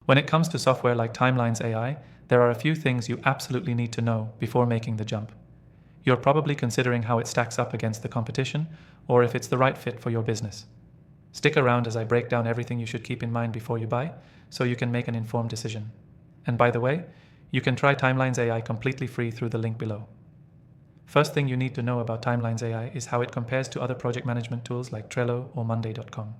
When it comes to software like TimelinesAI, there are a few things you absolutely need to know before making the jump. You're probably considering how it stacks up against the competition, or if it's the right fit for your business. Stick around as I break down everything you should keep in mind before you buy, so you can make an informed decision. And by the way, you can try TimelinesAI completely free through the link below. First thing you need to know about TimelinesAI is how it compares to other project management tools like Trello or Monday.com.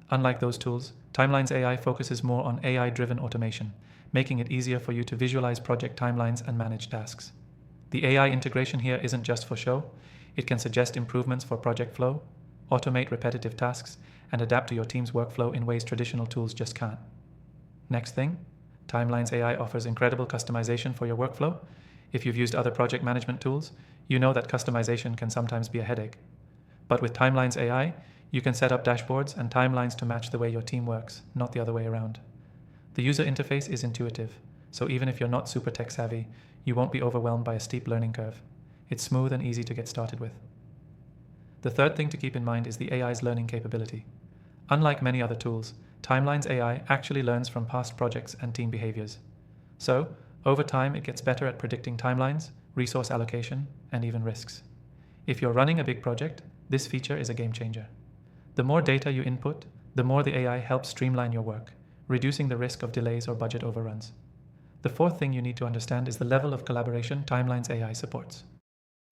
Unlike those tools, TimelinesAI focuses more on AI-driven automation, making it easier for you to visualize project timelines and manage tasks. The AI integration here isn't just for show. It can suggest improvements for project flow, automate repetitive tasks, and adapt to your team's workflow in ways traditional tools just can't. Next thing, TimelinesAI offers incredible customization for your workflow. If you've used other project management tools, you know that customization can sometimes be a headache. But with TimelinesAI, you can set up dashboards and timelines to match the way your team works, not the other way around. The user interface is intuitive, so even if you're not super tech savvy, you won't be overwhelmed by a steep learning curve. It's smooth and easy to get started with. The third thing to keep in mind is the AI's learning capability. Unlike many other tools, TimelinesAI actually learns from past projects and team behaviors. So, over time, it gets better at predicting timelines, resource allocation, and even risks. If you're running a big project, this feature is a game changer. The more data you input, the more the AI helps streamline your work, reducing the risk of delays or budget overruns. The fourth thing you need to understand is the level of collaboration TimelinesAI supports.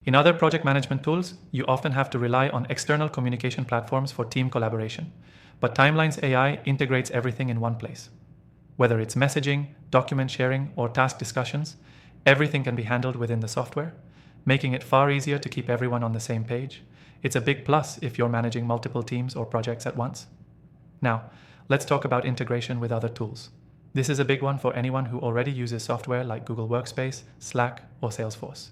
In other project management tools, you often have to rely on external communication platforms for team collaboration, but TimelinesAI integrates everything in one place. Whether it's messaging, document sharing, or task discussions, everything can be handled within the software, making it far easier to keep everyone on the same page. It's a big plus if you're managing multiple teams or projects at once. Now, let's talk about integration with other tools. This is a big one for anyone who already uses software like Google Workspace, Slack, or Salesforce.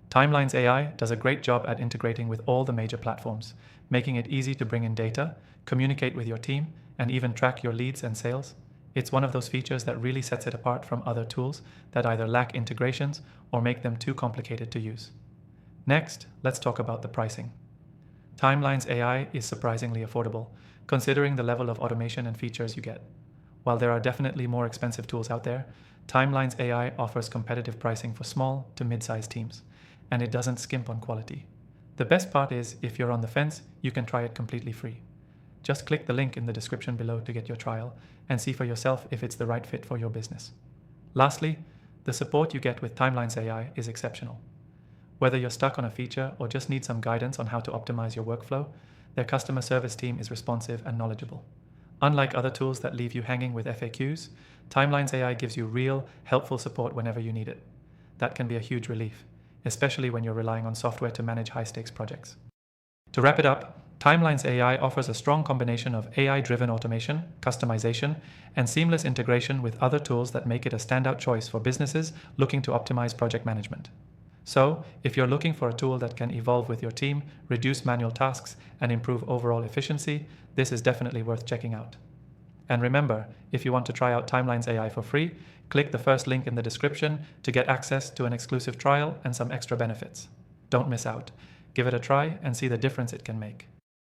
TimelinesAI does a great job at integrating with all the major platforms, making it easy to bring in data, communicate with your team, and even track your leads and sales. It's one of those features that really sets it apart from other tools that either lack integrations or make them too complicated to use. Next, let's talk about the pricing. TimelinesAI is surprisingly affordable, considering the level of automation and features you get. While there are definitely more expensive tools out there, TimelinesAI offers competitive pricing for small to mid-sized teams, and it doesn't skimp on quality. The best part is, if you're on the fence, you can try it completely free. Just click the link in the description below to get your trial and see for yourself if it's the right fit for your business. Lastly, the support you get with TimelinesAI is exceptional. Whether you're stuck on a feature or just need some guidance on how to optimize your workflow, their customer service team is responsive and knowledgeable. Unlike other tools that leave you hanging with FAQs, TimelinesAI gives you real, helpful support whenever you need it. That can be a huge relief, especially when you're relying on software to manage high-stakes projects. To wrap it up, TimelinesAI offers a strong combination of AI-driven automation, customization, and seamless integration with other tools that make it a standout choice for businesses looking to optimize project management. So, if you're looking for a tool that can evolve with your team, reduce manual tasks, and improve overall efficiency, this is definitely worth checking out. And remember, if you want to try out TimelinesAI for free, click the first link in the description to get access to an exclusive trial and some extra benefits. Don't miss out. Give it a try and see the difference it can make.